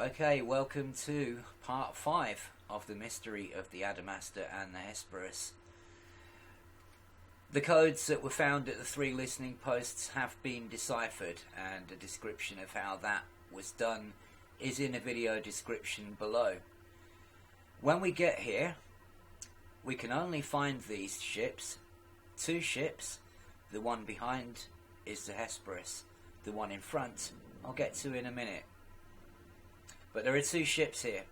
Okay, welcome to part 5 of the mystery of the Adamastor and the Hesperus. The codes that were found at the 3 listening posts have been deciphered, and a description of how that was done is in a video description below. When we get here, we can only find these ships, 2 ships. The one behind is the Hesperus, the one in front I'll get to in a minute. But there are 2 ships here,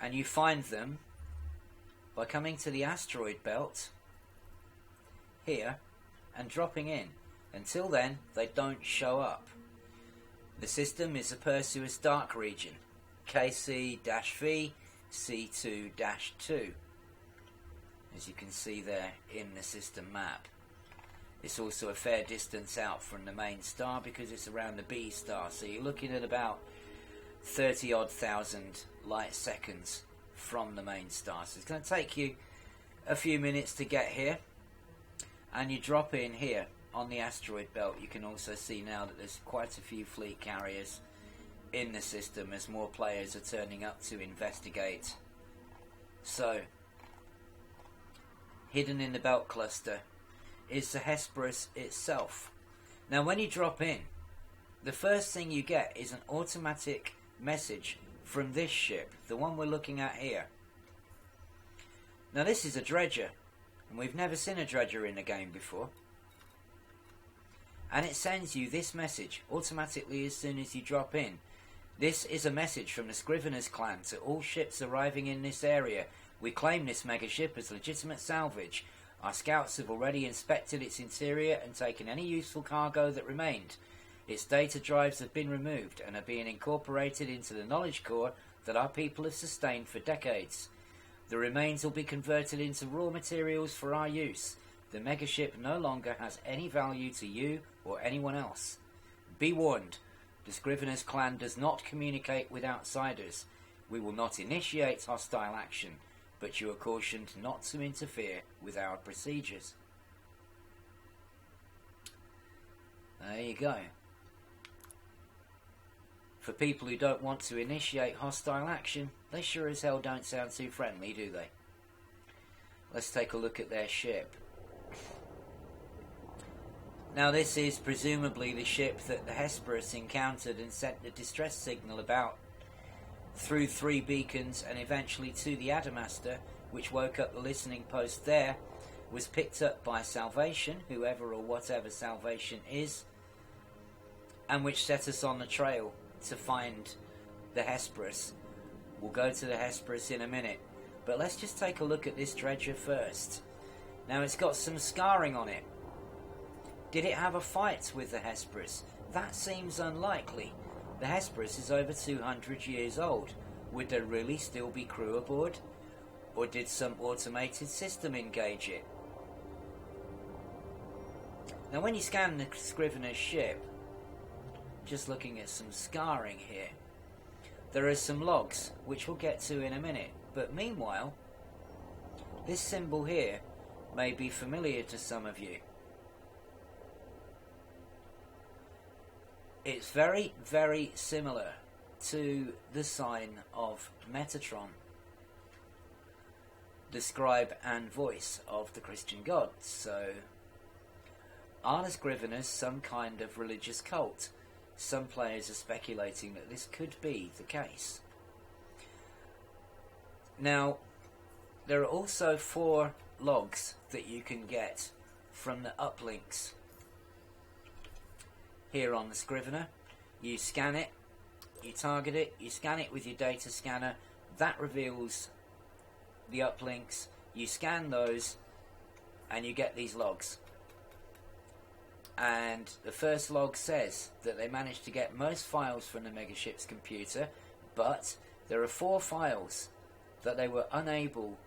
and you find them by coming to the asteroid belt here and dropping in. Until then, they don't show up. The system is a Perseus dark region, KC-V C2-2, as you can see there in the system map. It's also a fair distance out from the main star because it's around the B star, so you're looking at about 30-odd thousand light seconds from the main star. So it's going to take you a few minutes to get here, and you drop in here on the asteroid belt. You can also see now that there's quite a few fleet carriers in the system as more players are turning up to investigate. So, hidden in the belt cluster is the Hesperus itself. Now when you drop in, the first thing you get is an automatic message from this ship, the one we're looking at here. Now this is a dredger, and we've never seen a dredger in the game before. And it sends you this message automatically as soon as you drop in. This is a message from the Scrivener's clan to all ships arriving in this area. We claim this megaship as legitimate salvage. Our scouts have already inspected its interior and taken any useful cargo that remained. Its data drives have been removed and are being incorporated into the knowledge core that our people have sustained for decades. The remains will be converted into raw materials for our use. The megaship no longer has any value to you or anyone else. Be warned, the Scrivener's clan does not communicate with outsiders. We will not initiate hostile action, but you are cautioned not to interfere with our procedures. There you go. For people who don't want to initiate hostile action, they sure as hell don't sound too friendly, do they? Let's take a look at their ship. Now this is presumably the ship that the Hesperus encountered and sent the distress signal about through 3 beacons and eventually to the Adamastor, which woke up the listening post there, was picked up by Salvation, whoever or whatever Salvation is, and which set us on the trail to find the Hesperus. We'll go to the Hesperus in a minute, but let's just take a look at this dredger first. Now it's got some scarring on it. Did it have a fight with the Hesperus? That seems unlikely. The Hesperus is over 200 years old. Would there really still be crew aboard? Or did some automated system engage it? Now when you scan the Scrivener's ship, just looking at some scarring here, there are some logs, which we'll get to in a minute. But meanwhile, this symbol here may be familiar to some of you. It's very, very similar to the sign of Metatron, the scribe and voice of the Christian God. So, are the Scriveners some kind of religious cult? Some players are speculating that this could be the case. Now, there are also 4 logs that you can get from the uplinks here on the Scrivener. You scan it, you target it, you scan it with your data scanner, that reveals the uplinks, you scan those, and you get these logs. And the first log says that they managed to get most files from the megaship's computer, but there are 4 files that they were unable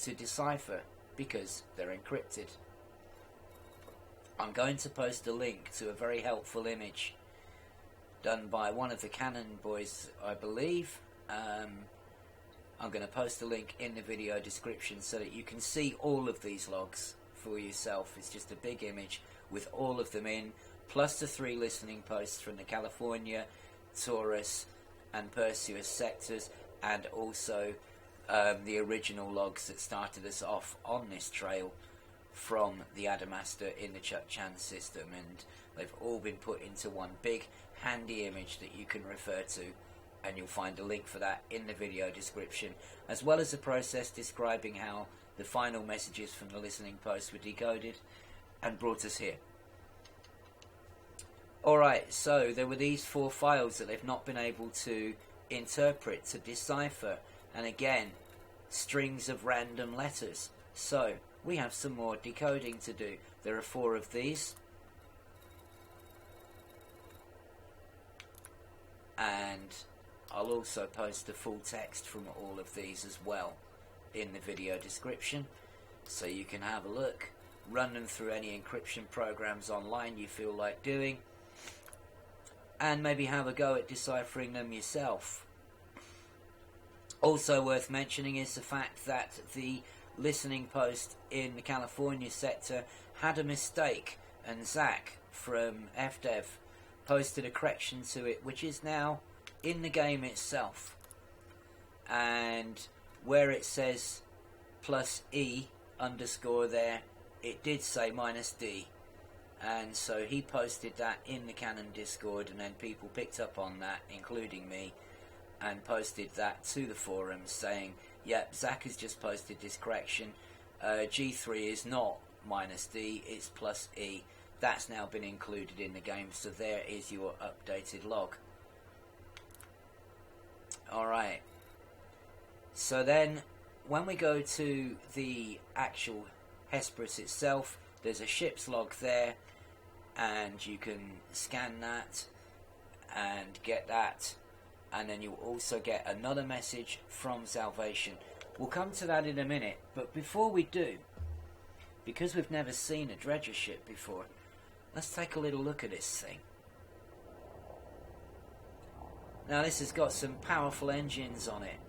to decipher because they're encrypted. I'm going to post a link to a very helpful image done by one of the Canon boys, I believe. I'm going to post a link in the video description so that you can see all of these logs for yourself. It's just a big image with all of them in, plus the 3 listening posts from the California, Taurus, and Perseus sectors, and also the original logs that started us off on this trail from the Adamastor in the Chukchan system, and they've all been put into one big handy image that you can refer to, and you'll find a link for that in the video description, as well as the process describing how the final messages from the listening post were decoded and brought us here. Alright, so there were these 4 files that they've not been able to interpret, to decipher, and again, strings of random letters. So, we have some more decoding to do. There are 4 of these, and I'll also post the full text from all of these as well in the video description, so you can have a look, run them through any encryption programs online you feel like doing, and maybe have a go at deciphering them yourself. Also worth mentioning is the fact that the listening post in the California sector had a mistake, and Zach from fdev posted a correction to it, which is now in the game itself, and where it says +E underscore there, it did say -D, and so he posted that in the Canon Discord, and then people picked up on that, including me, and posted that to the forums saying, yep, Zach has just posted this correction, G3 is not -D, it's +E. That's now been included in the game, so there is your updated log. Alright, so then when we go to the actual Hesperus itself, there's a ship's log there, and you can scan that and get that, and then you'll also get another message from Salvation. We'll come to that in a minute, but before we do, because we've never seen a Dredger ship before, let's take a little look at this thing. Now this has got some powerful engines on it.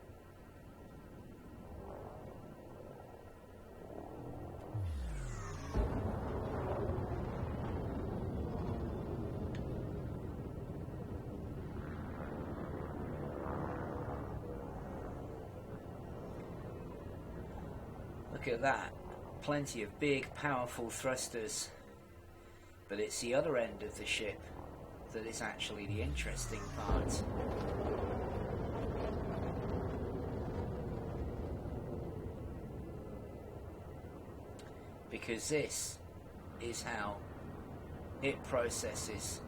Look at that. Plenty of big, powerful thrusters. But it's the other end of the ship that is actually the interesting part. Because this is how it processes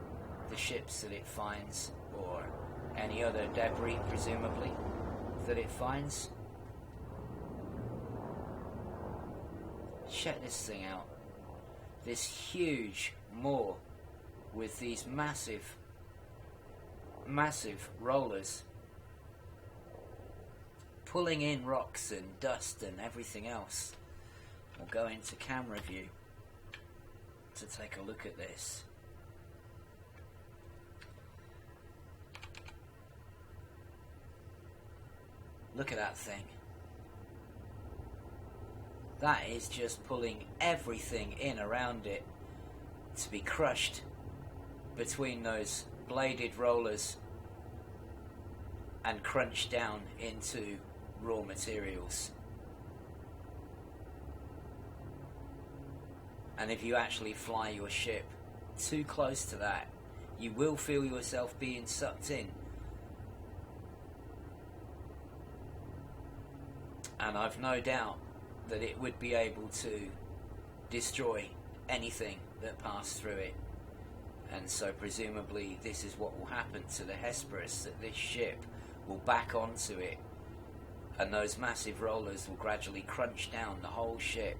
the ships that it finds, or any other debris, presumably, that it finds. Check this thing out. This huge maw with these massive rollers pulling in rocks and dust and everything else. We'll go into camera view to take a look at this. Look at that thing. That is just pulling everything in around it to be crushed between those bladed rollers and crunched down into raw materials. And if you actually fly your ship too close to that, you will feel yourself being sucked in. And I've no doubt that it would be able to destroy anything that passed through it. And so presumably this is what will happen to the Hesperus, that this ship will back onto it, and those massive rollers will gradually crunch down the whole ship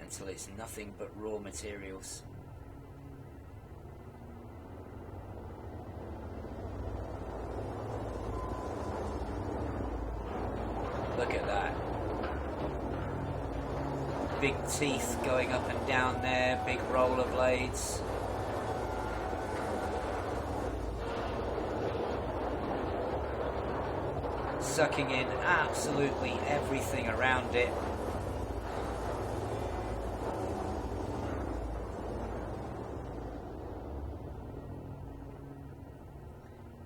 until it's nothing but raw materials. Look at that. Big teeth going up and down there, big roller blades. Sucking in absolutely everything around it.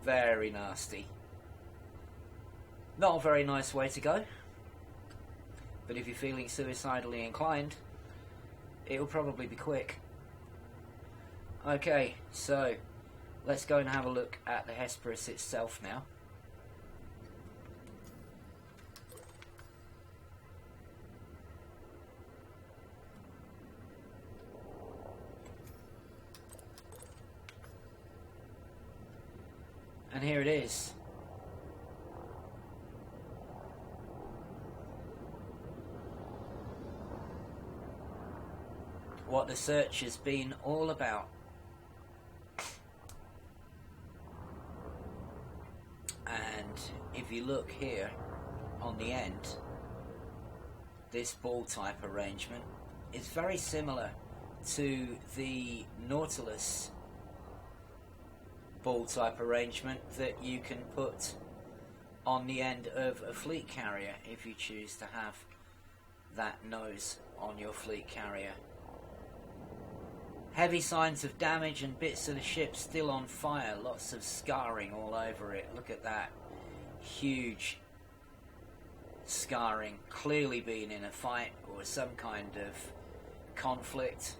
Very nasty. Not a very nice way to go, but if you're feeling suicidally inclined, it'll probably be quick. Okay, so let's go and have a look at the Hesperus itself now. And here it is. What the search has been all about. And if you look here on the end, this ball type arrangement is very similar to the Nautilus ball type arrangement that you can put on the end of a fleet carrier if you choose to have that nose on your fleet carrier. Heavy signs of damage and bits of the ship still on fire, lots of scarring all over it. Look at that, huge scarring, clearly been in a fight or some kind of conflict.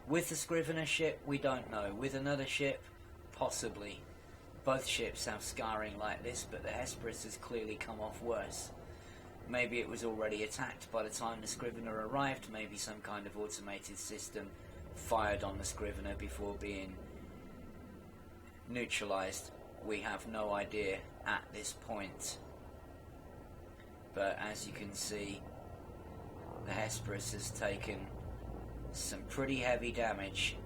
With the Scrivener ship, we don't know. With another ship, possibly. Both ships have scarring like this, but the Hesperus has clearly come off worse. Maybe it was already attacked by the time the Scrivener arrived. Maybe some kind of automated system fired on the Scrivener before being neutralized. We have no idea at this point. But as you can see, the Hesperus has taken some pretty heavy damage.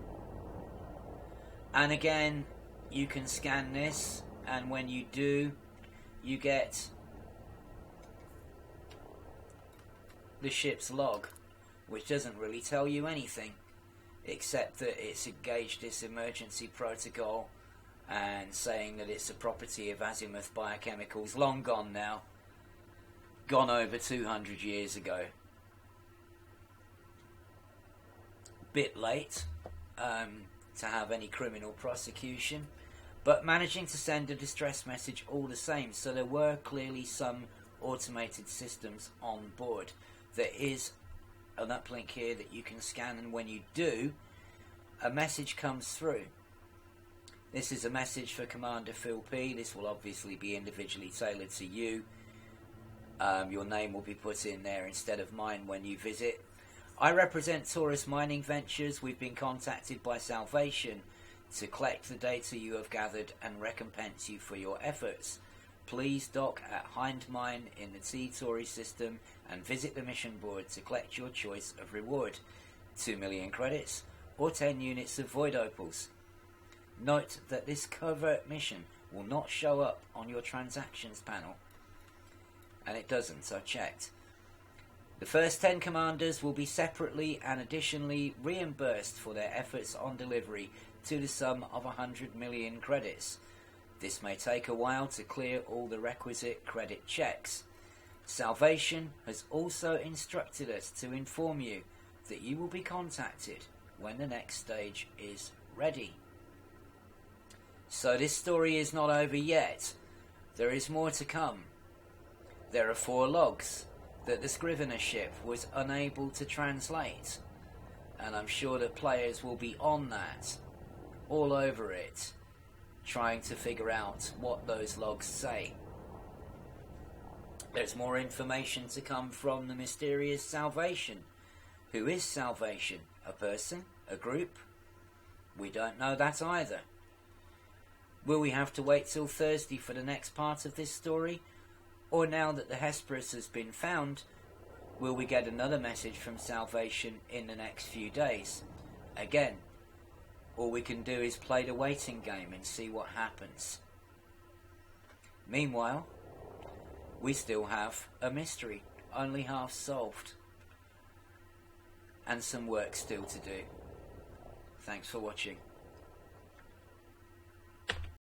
And again, you can scan this, and when you do, you get the ship's log, which doesn't really tell you anything except that it's engaged this emergency protocol and saying that it's a property of azimuth biochemicals, long gone now, gone over 200 years ago. Bit late to have any criminal prosecution, but managing to send a distress message all the same. So there were clearly some automated systems on board. There is an uplink here that you can scan, and when you do, a message comes through. This is a message for Commander Phil P. This will obviously be individually tailored to you. Your name will be put in there instead of mine when you visit. I represent Taurus Mining Ventures. We've been contacted by Salvation to collect the data you have gathered and recompense you for your efforts. Please dock at Hind Mine in the T-Tauri system and visit the mission board to collect your choice of reward, 2 million credits or 10 units of void opals. Note that this covert mission will not show up on your transactions panel. And it doesn't, I've checked. The first 10 commanders will be separately and additionally reimbursed for their efforts on delivery to the sum of 100 million credits. This may take a while to clear all the requisite credit checks. Salvation has also instructed us to inform you that you will be contacted when the next stage is ready. So this story is not over yet. There is more to come. There are 4 logs that the Scrivener ship was unable to translate, and I'm sure that players will be on that, all over it, trying to figure out what those logs say. There's more information to come from the mysterious Salvation. Who is Salvation? A person? A group? We don't know that either. Will we have to wait till Thursday for the next part of this story? Or now that the Hesperus has been found, will we get another message from Salvation in the next few days? Again, all we can do is play the waiting game and see what happens. Meanwhile, we still have a mystery, only half solved, and some work still to do. Thanks for watching.